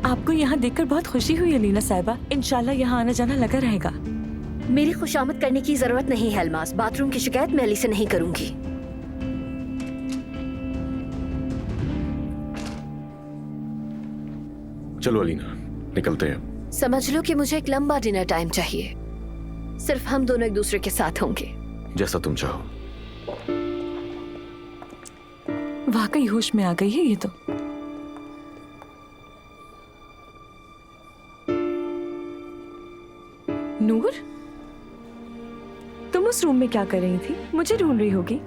Speaker 3: आपको यहाँ देखकर बहुत खुशी हुई अलीना साहिबा। इंशाल्लाह यहाँ आना जाना लगा रहेगा।
Speaker 5: मेरी खुशामद करने की जरूरत नहीं है अलमास। बाथरूम की शिकायत मैं अली से नहीं करूंगी।
Speaker 9: चलो अलीना, निकलते हैं।
Speaker 5: समझ लो कि मुझे एक लंबा डिनर टाइम चाहिए, सिर्फ हम दोनों एक दूसरे के साथ होंगे।
Speaker 9: जैसा तुम चाहो।
Speaker 3: वाकई होश में आ गई है ये तो। नूर, तुम उस रूम में क्या कर रही थी? मुझे ढूंढ रही होगी।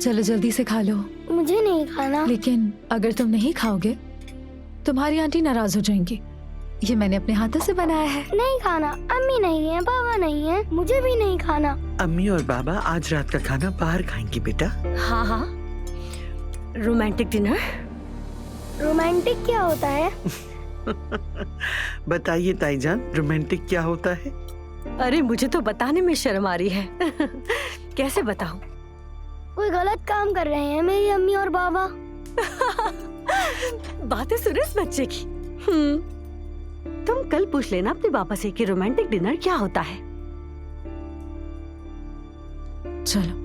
Speaker 4: चलो जल्दी से खा लो।
Speaker 13: मुझे नहीं खाना।
Speaker 4: लेकिन अगर तुम नहीं खाओगे तुम्हारी आंटी नाराज हो जाएंगी। ये मैंने अपने हाथों से बनाया है।
Speaker 13: नहीं खाना। अम्मी नहीं है, पापा नहीं है, मुझे भी नहीं खाना।
Speaker 2: अम्मी और बाबा आज रात का खाना बाहर खाएंगे बेटा।
Speaker 1: हाँ हाँ, रोमांटिक डिनर।
Speaker 13: रोमांटिक क्या होता है?
Speaker 2: बताइए ताईजान, रोमांटिक क्या होता है?
Speaker 1: अरे मुझे तो बताने में शर्म आ रही है। कैसे बताऊं?
Speaker 13: कोई गलत काम कर रहे हैं मेरी अम्मी और बाबा।
Speaker 1: बातें सुनो इस बच्चे की। तुम कल पूछ लेना अपने पापा से कि रोमांटिक डिनर क्या होता है।
Speaker 4: चलो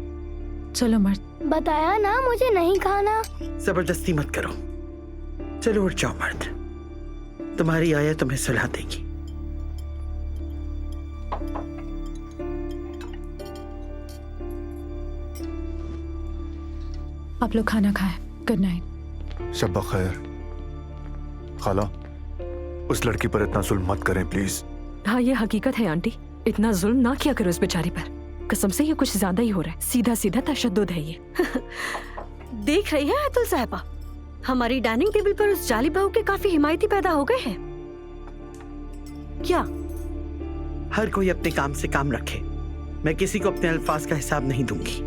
Speaker 4: चलो मर्द।
Speaker 13: बताया ना मुझे नहीं खाना।
Speaker 2: जबरदस्ती मत करो। चलो उठ जाओ मर्द, तुम्हारी आया तुम्हें सुला देगी।
Speaker 4: आप लोग खाना खाएं। Good night.
Speaker 7: शब्बा खैर। खाला, उस लड़की पर इतना जुल्म मत करें प्लीज।
Speaker 3: हाँ ये हकीकत है आंटी, इतना जुल्म ना किया करो इस बेचारी पर। कसम से ये कुछ ज्यादा ही हो रहा है। सीधा सीधा तशद्दुद है ये।
Speaker 1: देख रही है अतुल साहिबा, हमारी डाइनिंग टेबल पर उस जाली बहू के काफी हिमायती पैदा हो गए हैं। क्या?
Speaker 2: हर कोई अपने काम से काम रखे। मैं किसी को अपने अल्फाज का हिसाब नहीं दूंगी।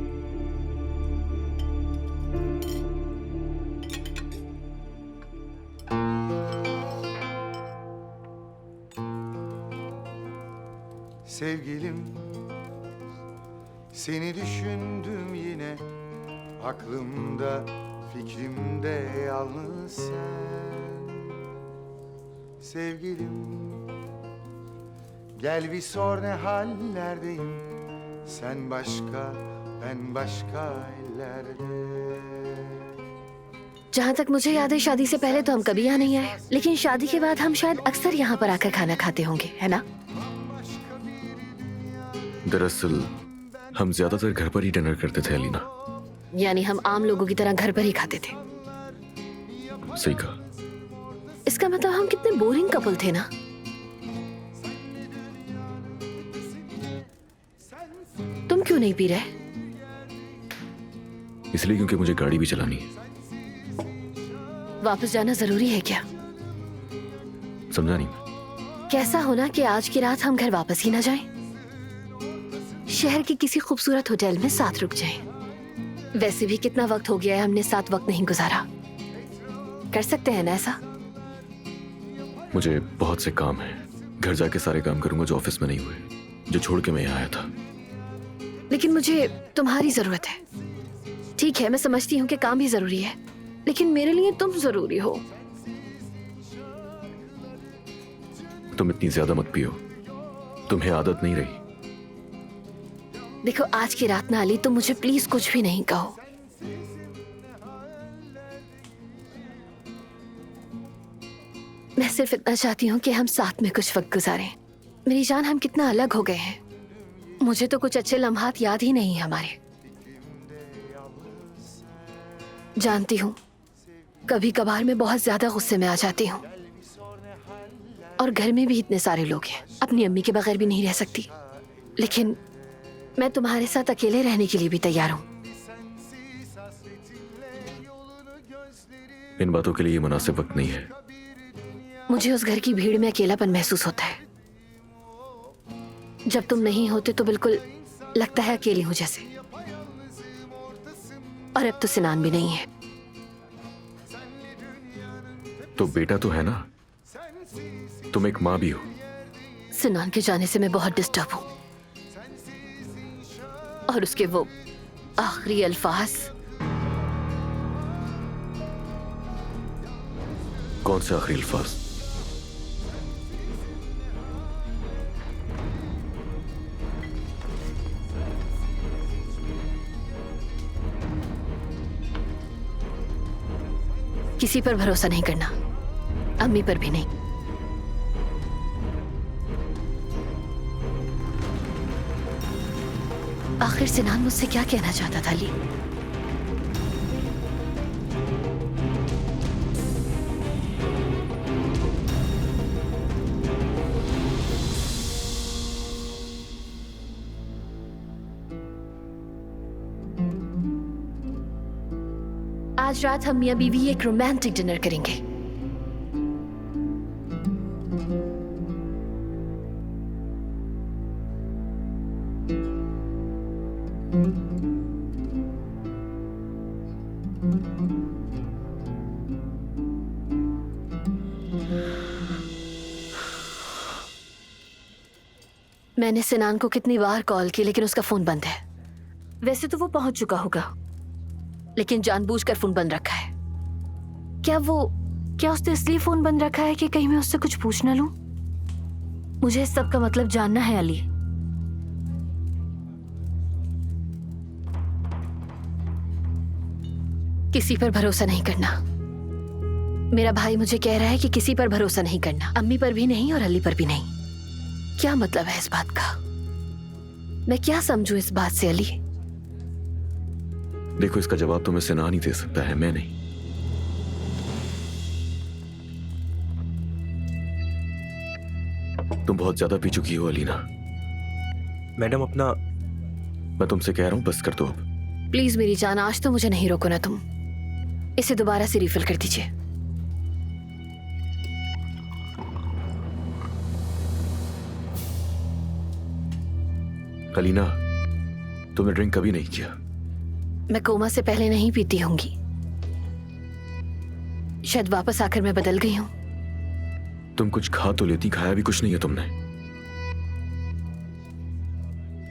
Speaker 14: Sevgilim, seni düşündüm yine, aklımda, fikrimde yalnız sen. Sevgilim, gel bir sor ne hallerdeyim, sen başka, ben başka ellerde.
Speaker 5: जहाँ तक मुझे याद है शादी से पहले तो हम कभी यहाँ नहीं आए, लेकिन शादी के बाद हम शायद अक्सर यहाँ पर आकर खाना खाते होंगे, है ना?
Speaker 9: दरअसल हम ज्यादातर घर पर ही डिनर करते थे अलीना।
Speaker 5: यानी हम आम लोगों की तरह घर पर ही खाते थे।
Speaker 9: सही कहा।
Speaker 5: इसका मतलब हम कितने बोरिंग कपल थे ना। तुम क्यों नहीं पी रहे?
Speaker 9: इसलिए क्योंकि मुझे गाड़ी भी चलानी है।
Speaker 5: वापस जाना जरूरी है क्या?
Speaker 9: समझा नहीं।
Speaker 5: कैसा होना कि आज की रात हम घर वापस ही ना जाएं? शहर के किसी खूबसूरत होटल में साथ रुक जाएं। वैसे भी कितना वक्त हो गया है, हमने साथ वक्त नहीं गुजारा। कर सकते हैं ना ऐसा?
Speaker 9: मुझे बहुत से काम है, घर जाके सारे काम करूंगा जो ऑफिस में नहीं हुए, जो छोड़ के मैं यहाँ आया था।
Speaker 5: लेकिन मुझे तुम्हारी जरूरत है। ठीक है, मैं समझती हूँ कि काम भी जरूरी है, लेकिन मेरे लिए तुम जरूरी हो।
Speaker 9: तुम इतनी ज्यादा मत पियो, तुम्हें आदत नहीं रही।
Speaker 5: देखो आज की रात ना अली, तुम मुझे प्लीज कुछ भी नहीं कहो। मैं सिर्फ इतना चाहती हूँ कि हम साथ में कुछ वक्त गुजारें। मेरी जान, हम कितना अलग हो गए हैं। मुझे तो कुछ अच्छे लम्हात याद ही नहीं है हमारे। जानती हूँ कभी कभार मैं बहुत ज्यादा गुस्से में आ जाती हूँ, और घर में भी इतने सारे लोग हैं, अपनी अम्मी के बगैर भी नहीं रह सकती। लेकिन मैं तुम्हारे साथ अकेले रहने के लिए भी तैयार हूँ।
Speaker 9: इन बातों के लिए मुनासिब वक्त नहीं है।
Speaker 5: मुझे उस घर की भीड़ में अकेलापन महसूस होता है। जब तुम नहीं होते तो बिल्कुल लगता है अकेली हूं जैसे। और अब तो सिनान भी नहीं है।
Speaker 9: तो बेटा तो है ना, तुम एक माँ भी हो।
Speaker 5: सिनान के जाने से मैं बहुत डिस्टर्ब हूं, और उसके वो आखिरी अल्फाज।
Speaker 9: कौन से आखिरी अल्फाज?
Speaker 5: किसी पर भरोसा नहीं करना, अम्मी पर भी नहीं। आखिर सिनान मुझसे क्या कहना चाहता था अली? आज रात हम मियां बीवी एक रोमांटिक डिनर करेंगे। मैंने सिनान को कितनी बार कॉल की, लेकिन उसका फोन बंद है। वैसे तो वो पहुंच चुका होगा, लेकिन जानबूझकर फोन बंद रखा है। क्या उसने इसलिए फोन बंद रखा है कि कहीं मैं उससे कुछ पूछ ना लूं? मुझे इस सब का मतलब जानना है अली। किसी पर भरोसा नहीं करना। मेरा भाई मुझे कह रहा है कि किसी पर भरोसा नहीं करना, अम्मी पर भी नहीं और अली पर भी नहीं। क्या मतलब है इस बात का? मैं क्या समझूं इस बात से अली?
Speaker 9: देखो, इसका जवाब तो मैं सिनान ही दे सकता है, मैं नहीं। तुम बहुत ज्यादा पी चुकी हो अलीना।
Speaker 6: मैडम अपना,
Speaker 9: मैं तुमसे कह रहा हूं बस कर दो अब।
Speaker 5: प्लीज मेरी जान, आज तो मुझे नहीं रोको ना तुम। इसे दोबारा से रिफिल कर दीजिए।
Speaker 9: अलीना, तुमने ड्रिंक कभी नहीं किया।
Speaker 5: मैं कोमा से पहले नहीं पीती होंगी, शायद वापस आकर मैं बदल गई हूं।
Speaker 9: तुम कुछ खा तो लेती, खाया भी कुछ नहीं है तुमने।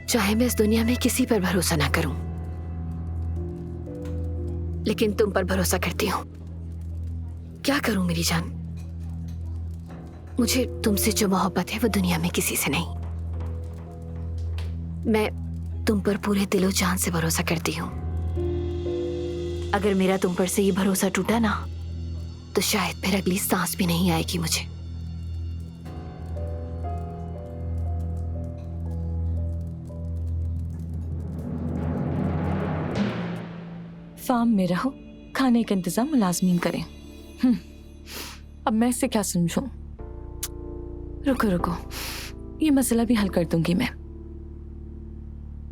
Speaker 5: चाहे मैं इस दुनिया में किसी पर भरोसा ना करूं, लेकिन तुम पर भरोसा करती हूं। क्या करूं मेरी जान? मुझे तुमसे जो मोहब्बत है वो दुनिया में किसी से नहीं। मैं तुम पर पूरे दिलो जान से भरोसा करती हूं। अगर मेरा तुम पर से ये भरोसा टूटा ना, तो शायद फिर अगली सांस भी नहीं आएगी मुझे।
Speaker 3: फार्म में रहो, खाने का इंतजाम मुलाजमीन करें। अब मैं इससे क्या समझूं? रुको रुको, ये मसला भी हल कर दूंगी मैं।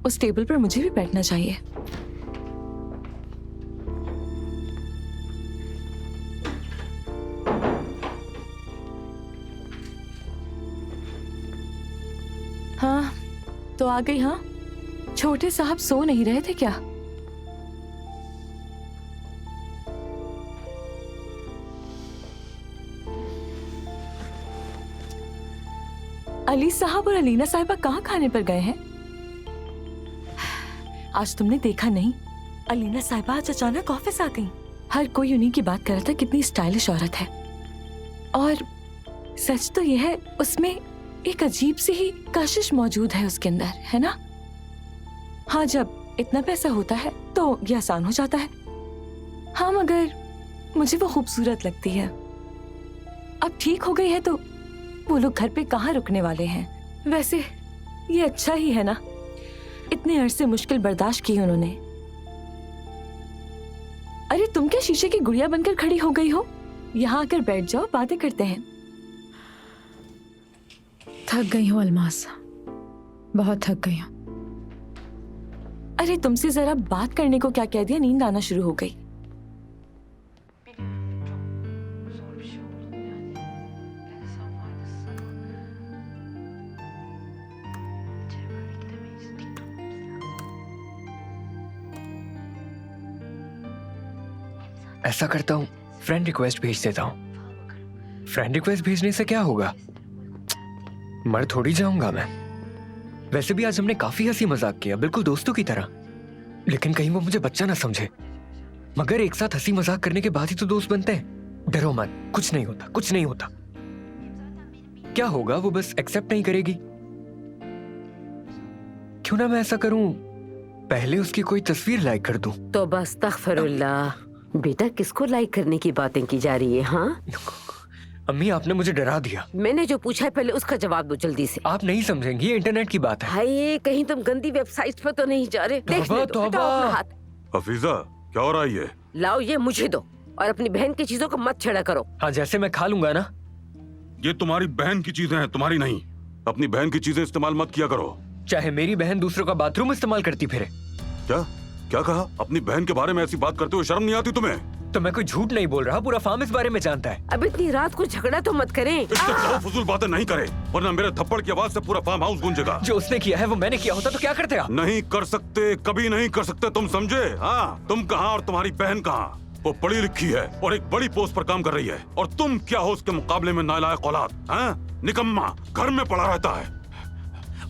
Speaker 3: उस टेबल पर मुझे भी बैठना चाहिए। हाँ, तो आ गई। हाँ, छोटे साहब सो नहीं रहे थे क्या? अली साहब और अलीना साहिबा कहाँ खाने पर गए हैं? आज तुमने देखा नहीं, अलीना साहिबा आज अचानक ऑफिस आ गई। हर कोई उन्हीं की बात कर रहा था, कितनी स्टाइलिश औरत है। और सच तो यह है, उसमें एक अजीब सी ही कशिश मौजूद है उसके अंदर, है ना? हाँ, जब इतना पैसा होता है तो ये आसान हो जाता है। हाँ, मगर मुझे वो खूबसूरत लगती है। अब ठीक हो गई है तो वो लोग घर पे कहाँ रुकने वाले हैं। वैसे ये अच्छा ही है ना, इतने अरसे मुश्किल बर्दाश्त की उन्होंने। अरे तुम क्या शीशे की गुड़िया बनकर खड़ी हो गई हो? यहाँ आकर बैठ जाओ, बातें करते हैं।
Speaker 4: थक गई हूँ अलमास, बहुत थक गई हूँ।
Speaker 3: अरे तुमसे जरा बात करने को क्या कह दिया, नींद आना शुरू हो गई।
Speaker 6: ऐसा करता हूँ, फ्रेंड रिक्वेस्ट भेज देता हूँ। फ्रेंड रिक्वेस्ट भेजने से क्या होगा, मर थोड़ी जाऊंगा मैं। वैसे भी आज हमने काफी हंसी मजाक किया, बिल्कुल दोस्तों की तरह। लेकिन कहीं वो मुझे बच्चा ना समझे। मगर एक साथ हंसी मजाक करने के बाद ही तो दोस्त बनते हैं। डरो मत, कुछ नहीं होता, कुछ नहीं होता। क्या होगा, वो बस एक्सेप्ट नहीं करेगी। क्यों ना मैं ऐसा करूं, पहले उसकी कोई तस्वीर लाइक कर दूं।
Speaker 5: तो बस तग़फ़िरुल्लाह। बेटा, किसको लाइक करने की बातें की जा रही है? हाँ
Speaker 6: अम्मी, आपने मुझे डरा दिया।
Speaker 5: मैंने जो पूछा है पहले उसका जवाब दो जल्दी से।
Speaker 6: आप नहीं समझेंगी, ये इंटरनेट की बात है।
Speaker 5: हाय, कहीं तुम गंदी वेबसाइट पर तो नहीं जा रहे? देखने दो, हटाओ अपना हाथ।
Speaker 15: हफीजा, क्या हो रहा है ये?
Speaker 5: लाओ ये मुझे दो और अपनी बहन की चीजों को मत छेड़ा करो।
Speaker 6: हाँ, जैसे मैं खा लूंगा ना।
Speaker 15: ये तुम्हारी बहन की चीजें हैं, तुम्हारी नहीं। अपनी बहन की चीजें इस्तेमाल मत किया करो।
Speaker 6: चाहे मेरी बहन दूसरों का बाथरूम इस्तेमाल करती फिरे।
Speaker 15: क्या क्या कहा? अपनी बहन के बारे में ऐसी बात करते हुए शर्म नहीं आती तुम्हें?
Speaker 6: तो मैं कोई झूठ नहीं बोल रहा, पूरा फार्म इस बारे में जानता है।
Speaker 5: अब इतनी रात को झगड़ा तो मत करें।
Speaker 15: इससे कहो फजूल बातें नहीं करे, वरना मेरे थप्पड़ की आवाज से पूरा फार्म हाउस गूंजेगा।
Speaker 6: जो उसने किया है वो मैंने किया होता तो क्या करते आप?
Speaker 15: नहीं कर सकते, कभी नहीं कर सकते, तुम समझे? हाँ, तुम कहाँ और तुम्हारी बहन कहाँ? वो पढ़ी लिखी है और एक बड़ी पोस्ट पर काम कर रही है, और तुम क्या हो उसके मुकाबले में नालायक औलाद? हाँ, निकम्मा, घर में पड़ा रहता है।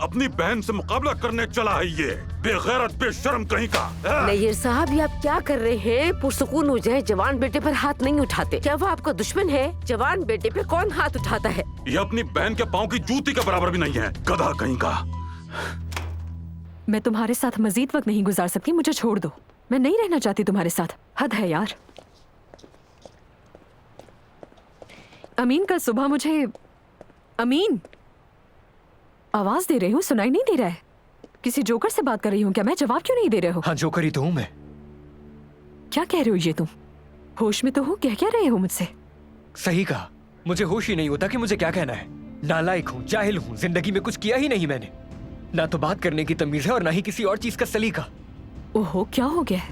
Speaker 15: अपनी बहन से मुकाबला करने चला है ये बेगैरत बेशर्म कहीं का।
Speaker 5: नैयर साहब, ये आप क्या कर रहे हैं? पुरसुकून हो जाए, जवान बेटे पर हाथ नहीं उठाते। क्या वो आपका दुश्मन है? जवान बेटे पे कौन हाथ उठाता है?
Speaker 15: ये अपनी बहन के पाँव की जूती के बराबर भी नहीं है, गधा कहीं का।
Speaker 11: मैं तुम्हारे साथ मजीद वक्त नहीं गुजार सकती, मुझे छोड़ दो। मैं नहीं रहना चाहती तुम्हारे साथ, हद है यार। अमीन, कल सुबह मुझे अमीन आवाज दे रही हूँ, सुनाई नहीं दे रहा है? किसी जोकर से बात कर रही हूँ क्या मैं? जवाब क्यों नहीं दे रहे हो?
Speaker 6: हाँ, जोकर ही तो हूँ मैं।
Speaker 11: क्या कह रहे हो ये तुम? होश में तो हो? कह क्या रहे हो मुझसे?
Speaker 6: सही कहा, मुझे होश ही नहीं होता कि मुझे क्या कहना है। नालायक हूँ, जाहिल हूँ, जिंदगी में कुछ किया ही नहीं मैंने। ना तो बात करने की तमीज है और ना ही किसी और चीज का सलीका।
Speaker 11: ओहो, क्या हो गया?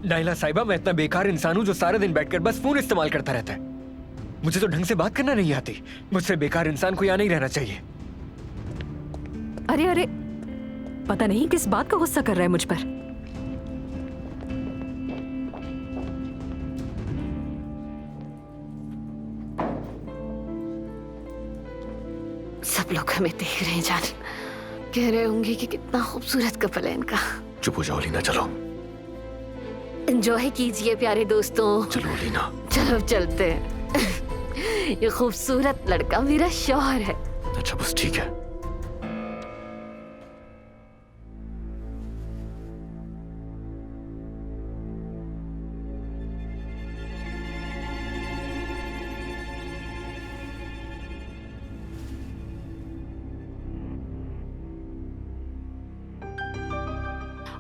Speaker 6: नाइला साहिबा, मैं इतना बेकार इंसान हूँ जो सारा दिन बैठकर बस फोन इस्तेमाल करता रहता है। मुझे तो ढंग से बात करना नहीं आती। मुझसे बेकार इंसान को यहाँ नहीं रहना चाहिए।
Speaker 11: अरे अरे, पता नहीं किस बात का गुस्सा कर रहा है मुझ पर।
Speaker 5: सब लोग हमें देख रहे हैं जान, कह रहे होंगे कि कितना खूबसूरत कपल है इनका।
Speaker 9: चुप हो जाओ लीना, चलो
Speaker 5: एंजॉय कीजिए प्यारे दोस्तों।
Speaker 9: चलो लीना,
Speaker 5: चलो चलते हैं। ये खूबसूरत लड़का मेरा शौहर है।
Speaker 9: अच्छा बस ठीक है।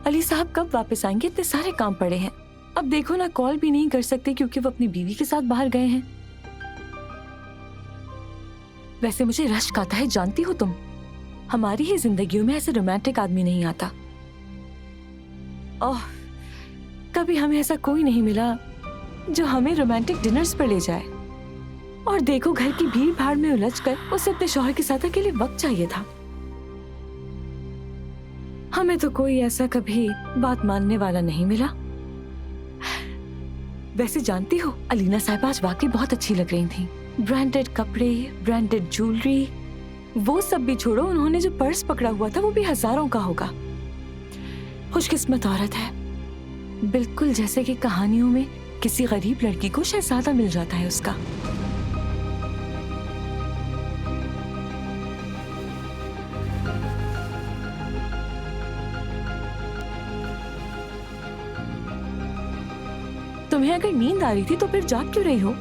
Speaker 3: अली साहब कब वापस आएंगे? इतने सारे काम पड़े हैं। अब देखो ना, कॉल भी नहीं कर सकते क्योंकि वो अपनी बीवी के साथ बाहर गए हैं। वैसे मुझे रश्क आता है, जानती हो तुम, हमारी ही जिंदगियों में ऐसे रोमांटिक आदमी नहीं आता। ओह, कभी हमें ऐसा कोई नहीं मिला जो हमें रोमांटिक डिनर्स पर ले जाए। और देखो, घर की भीड़ भाड़ में उलझकर उसे अपने शौहर के साथ अकेले वक्त चाहिए था। हमें तो कोई ऐसा कभी बात मानने वाला नहीं मिला। वैसे जानती हो, अलीना साहिबा आज वाकई बहुत अच्छी लग रही थी। ब्रांडेड कपड़े, ब्रांडेड ज्वेलरी, वो सब भी छोड़ो, उन्होंने जो पर्स पकड़ा हुआ था वो भी हजारों का होगा। खुशकिस्मत औरत है, बिल्कुल जैसे कि कहानियों में किसी गरीब लड़की को शहजादा मिल जाता है उसका। तुम्हें अगर नींद आ रही थी तो फिर जाग क्यों रही हो?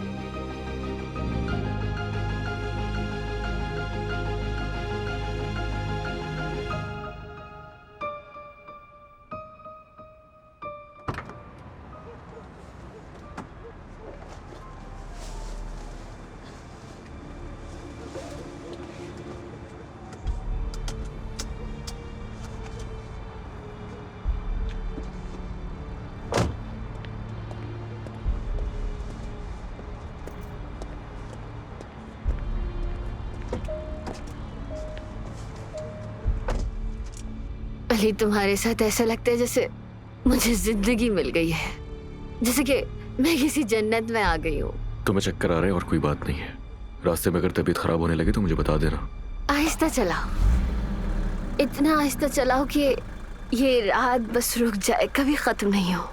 Speaker 5: अली, तुम्हारे साथ ऐसा लगता है जैसे मुझे जिंदगी मिल गई है, जैसे कि मैं किसी जन्नत में आ गई हूँ।
Speaker 9: तुम्हें चक्कर आ रहे हैं और कोई बात नहीं है। रास्ते में अगर तबीयत खराब होने लगे तो मुझे बता देना।
Speaker 5: आहिस्ता चलाओ, इतना आहिस्ता चलाओ कि ये रात बस रुक जाए, कभी खत्म नहीं हो।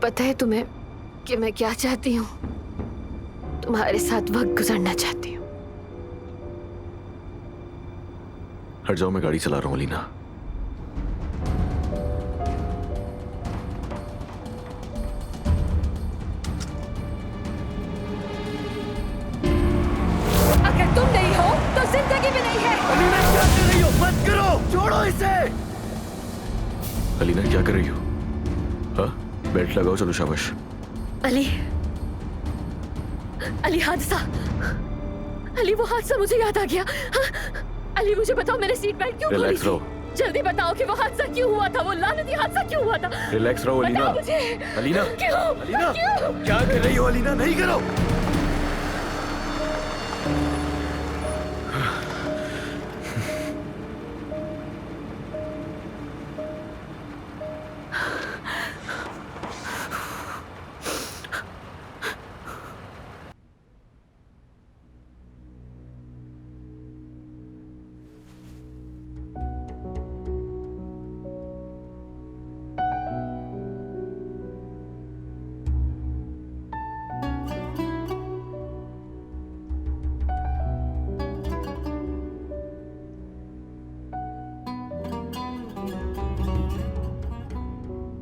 Speaker 5: पता है तुम्हें कि मैं क्या चाहती हूँ? तुम्हारे साथ वक्त गुजरना चाहती हूँ।
Speaker 9: हट जाओ, मैं गाड़ी चला रहा हूँ अलीना।
Speaker 3: अगर तुम नहीं हो तो जिंदगी भी नहीं है।
Speaker 2: अलीना क्या कर रही हो? मत करो, छोड़ो इसे।
Speaker 9: अलीना क्या कर रही हो? हाँ, बेल्ट लगाओ, चलो शाबाश।
Speaker 5: अली, अली हादसा, अली वो हादसा मुझे याद आ गया। हाँ? अली मुझे बताओ, मैंने सीट बेल्ट क्यों खोली
Speaker 9: रिलैक्स
Speaker 5: थी?
Speaker 9: रहो।
Speaker 5: जल्दी बताओ कि वो हादसा क्यों हुआ था, वो लानती हादसा क्यों हुआ था?
Speaker 9: रिलैक्स रहो अलीना।
Speaker 5: बताओ मुझे।
Speaker 9: अलीना,
Speaker 5: क्यों?
Speaker 2: अलीना,
Speaker 5: क्यों?
Speaker 2: क्या कर रही हो? अलीना, नहीं करो।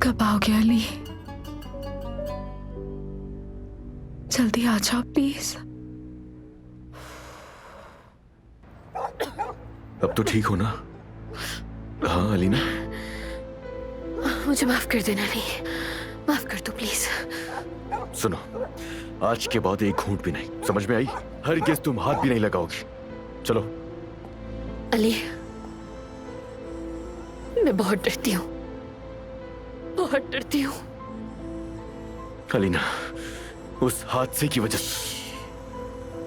Speaker 3: कब आओगे अली? जल्दी आ जाओ प्लीज।
Speaker 9: अब तो ठीक हो ना? हाँ अलीना,
Speaker 5: मुझे माफ कर देना अली, माफ कर दो प्लीज।
Speaker 9: सुनो, आज के बाद एक घूंट भी नहीं, समझ में आई? हरगिज़ तुम हाथ भी नहीं लगाओगी। चलो।
Speaker 5: अली, मैं बहुत डरती हूँ, बहुत डरती हूँ।
Speaker 9: अलीना, उस हादसे की वजह से।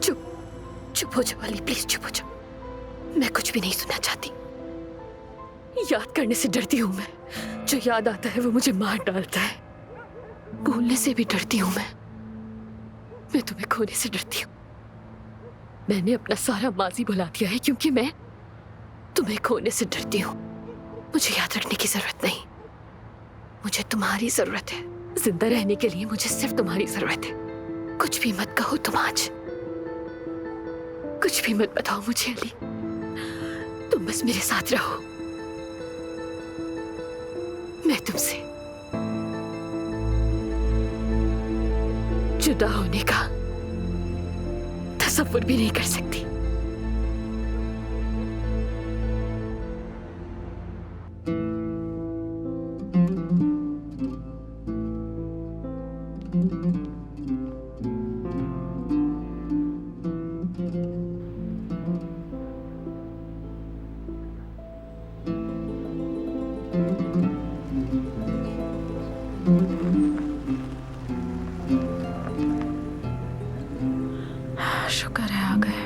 Speaker 5: चुप हो जाओ अली, प्लीज चुप हो जाओ। मैं कुछ भी नहीं सुनना चाहती। याद करने से डरती हूँ मैं, जो याद आता है वो मुझे मार डालता है। भूलने से भी डरती हूँ मैं तुम्हें खोने से डरती हूँ। मैंने अपना सारा माजी भुला दिया है क्योंकि मैं तुम्हें खोने से डरती हूँ। मुझे याद रखने की जरूरत नहीं, मुझे तुम्हारी जरूरत है। जिंदा रहने के लिए मुझे सिर्फ तुम्हारी जरूरत है। कुछ भी मत कहो तुम आज, कुछ भी मत बताओ मुझे अली, तुम बस मेरे साथ रहो। मैं तुमसे जुदा होने का तसव्वुर भी नहीं कर सकती।
Speaker 3: शुक्र है आ गए।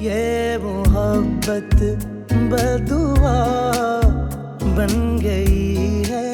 Speaker 16: ये मोहब्बत बदुआ बन गई है